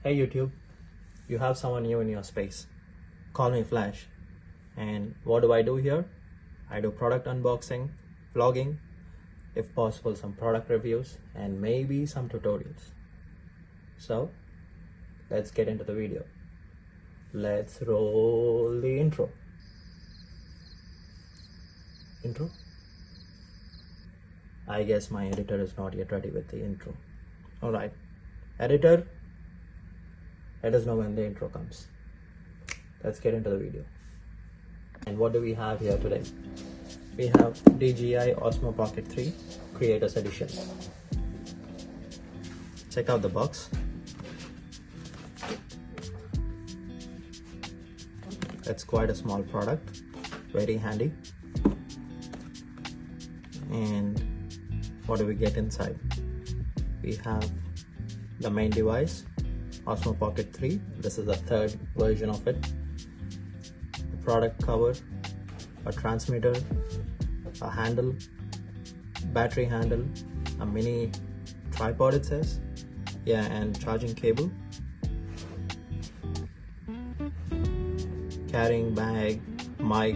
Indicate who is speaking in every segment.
Speaker 1: Hey YouTube, you have someone new in your space. Call me Flash. And what do I do here? I do product unboxing, vlogging, if possible some product reviews, and maybe some tutorials. So let's get into the video. Let's roll the intro. I guess my editor is not yet ready with the intro. Alright, editor, let us know when the intro comes. Let's get into the video. And what do we have here today? We have DJI Osmo Pocket 3 Creators Edition. Check out the box. It's quite a small product, very handy. And what do we get inside? We have the main device, Osmo Pocket 3. This is the third version of it. A product cover, a transmitter, a handle, battery handle, a mini tripod it says, yeah, and charging cable, carrying bag, mic,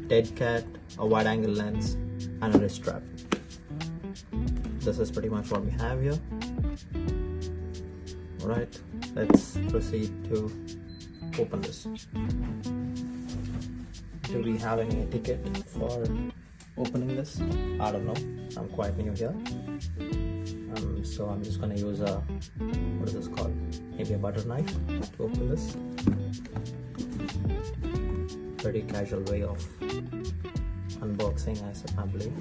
Speaker 1: dead cat, a wide angle lens, and a wrist strap. This is pretty much what we have here. Alright, let's proceed to open this. Do we have any etiquette for opening this? I don't know, I'm quite new here. So I'm just gonna use a, what is this called? Maybe a butter knife to open this. Pretty casual way of unboxing, I believe.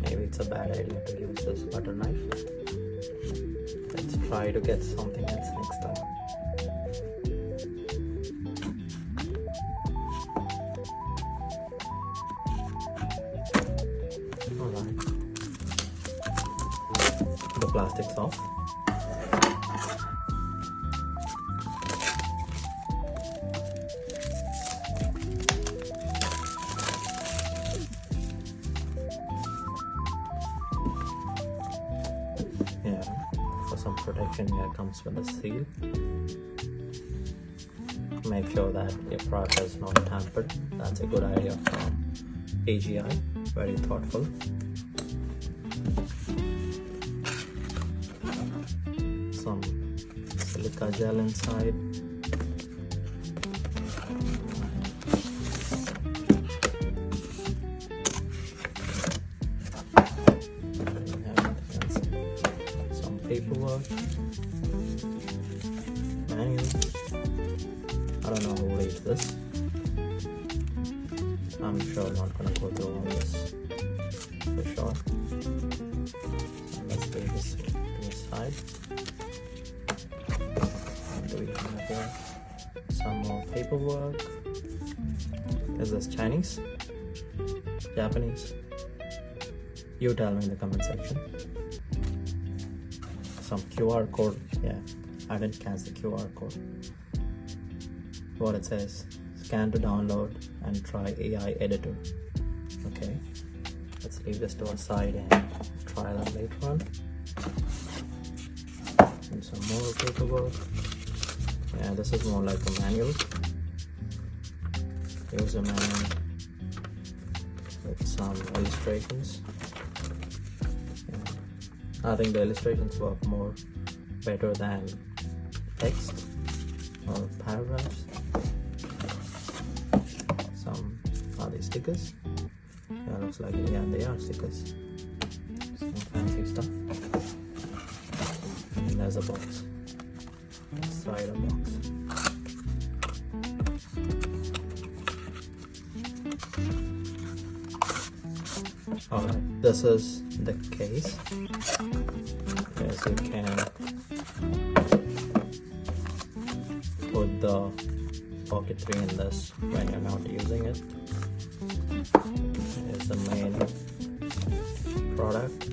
Speaker 1: Maybe it's a bad idea to use this butter knife. Let's try to get something else next time. Alright. The plastic's off. Yeah, for some protection here comes with a seal. Make sure that your product is not tampered. That's a good idea from DJI. Very thoughtful. Some silica gel inside. Paperwork, manual. I don't know who reads this. I'm sure I'm not gonna go through all this for sure. So let's leave this to the side. What do we have here? Some more paperwork. Is this Chinese? Japanese? You tell me in the comment section. Some QR code. Yeah, I didn't catch the QR code. What it says: scan to download and try AI editor. Okay, let's leave this to our side and try that later on. And some more paperwork. Yeah, this is more like a manual. Here's a manual with some illustrations. I think the illustrations work more better than text or paragraphs. Some are these stickers? Yeah, looks like it. Yeah, they are stickers. Some fancy stuff. And there's a box. Inside a box. Alright, this is the case. As you can put the Pocket 3 in this when you're not using it. Here's the main product.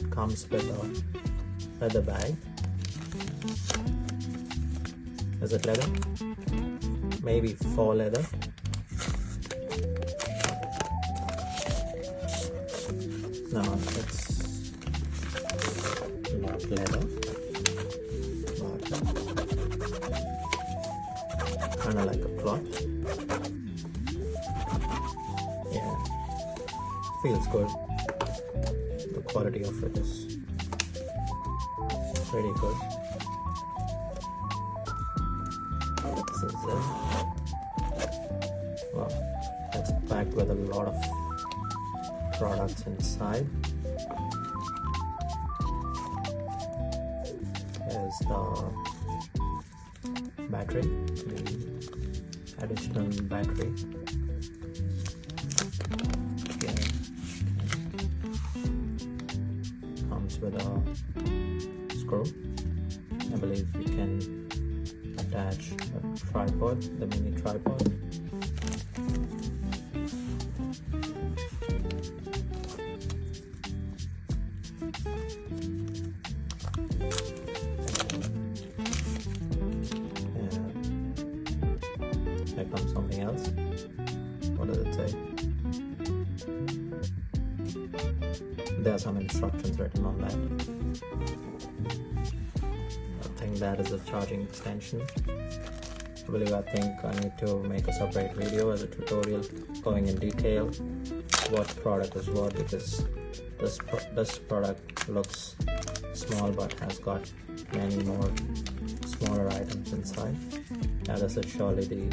Speaker 1: It comes with a leather bag. Is it leather? maybe faux leather. No, it's not leather, but kind of like a cloth. Yeah, feels good. The quality of it is pretty good. This is it. Wow, it's packed with a lot of products inside. Here's the battery, the additional battery. Yeah. Comes with a screw. I believe you can attach a tripod, the mini tripod. Here comes something else. What does it say? There are some instructions written on that. I think that is a charging extension. I think I need to make a separate video as a tutorial going in detail what product is what, because this product looks small but has got many more smaller items inside. Now this is surely the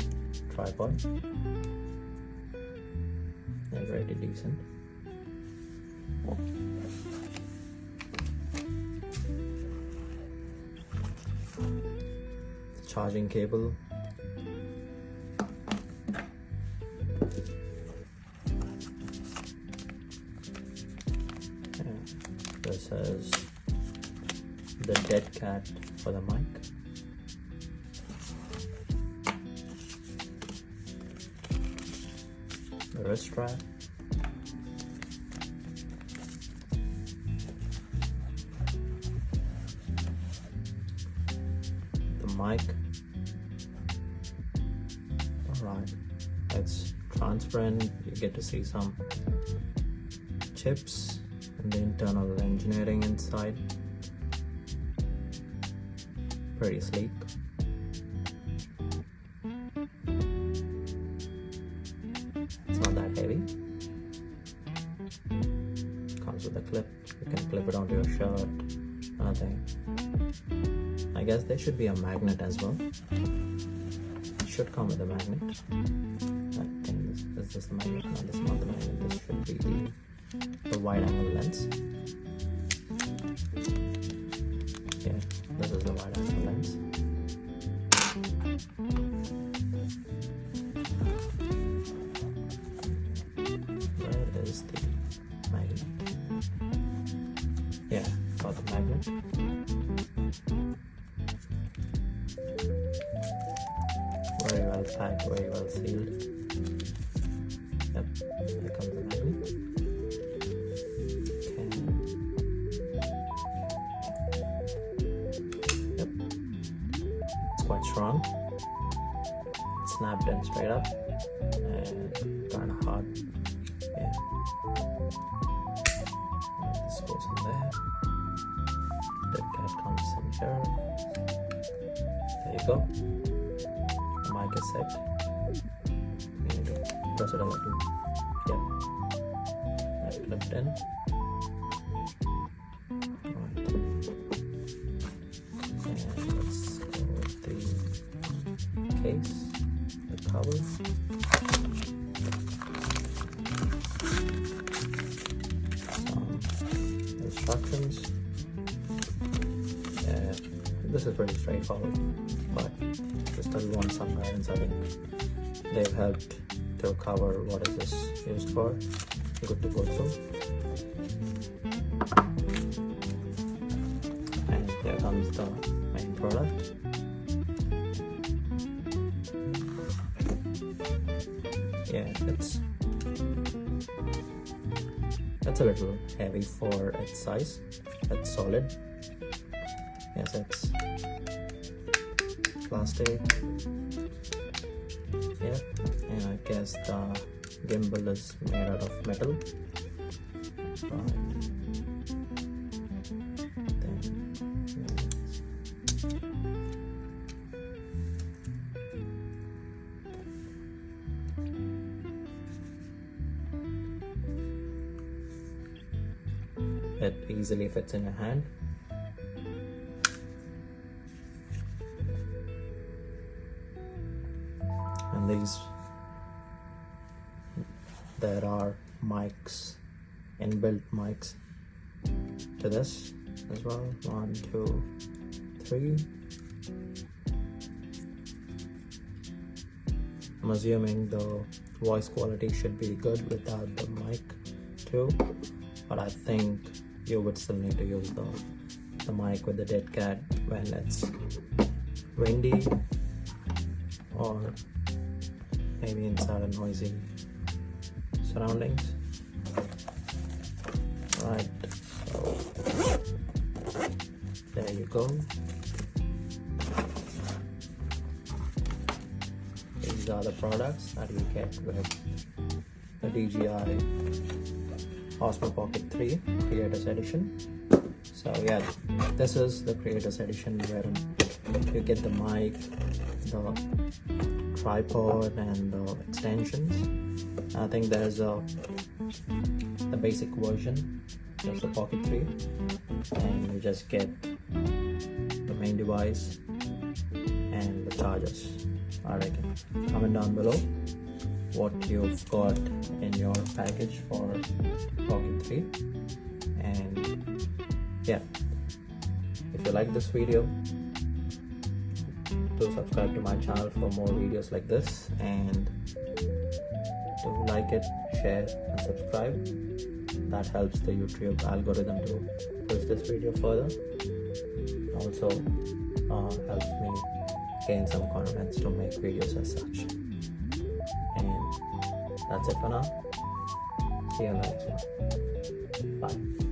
Speaker 1: tripod. They're pretty decent. The charging cable. This is the dead cat for the mic. The wrist strap. The mic. Alright, it's transparent. You get to see some chips and the internal engineering inside. Pretty sleek. It's not that heavy. Comes with a clip. You can clip it onto your shirt. Nothing. I guess there should be a magnet as well. It should come with a magnet. I think this is the magnet. No, this is not the magnet. This should be the wide angle lens. Yeah, this is the wide angle lens. Where is the magnet? Yeah, got the magnet. Very well packed, very well sealed. Yep, here comes the magnet. Quite strong. It snapped in straight up and kind of hard. Yeah. And this goes in there. The cat comes in here. There you go. The mic is set. You need to press it a little. Yep. That clipped in. Case, the cover, some instructions. This is pretty straightforward, but if you still want some guidance, I think they've helped to cover what is this used for. Good to go through. And here comes the main product. Yeah, it's a little heavy for its size. It's solid. Yes, it's plastic. guess the gimbal is made out of metal. It easily fits in your hand. And there are mics, inbuilt mics to this as well. 1, 2, 3. I'm assuming the voice quality should be good without the mic too, but I think you would still need to use the mic with the dead cat when it's windy or maybe inside a noisy surroundings. Right, so there you go. These are the products that you get with the DJI Osmo Pocket 3 Creators Edition. So yeah, this is the Creators Edition where you get the mic, the tripod and the extensions. I think there's the basic version, just the Pocket 3, and you just get the main device and the chargers. I reckon. Comment down below what you've got in your package for Pocket 3, and yeah, if you like this video, do subscribe to my channel for more videos like this, and do like it, share and subscribe. That helps the YouTube algorithm to push this video further. Also helps me gain some confidence to make videos as such. And that's it for now. See you in the next one. Bye.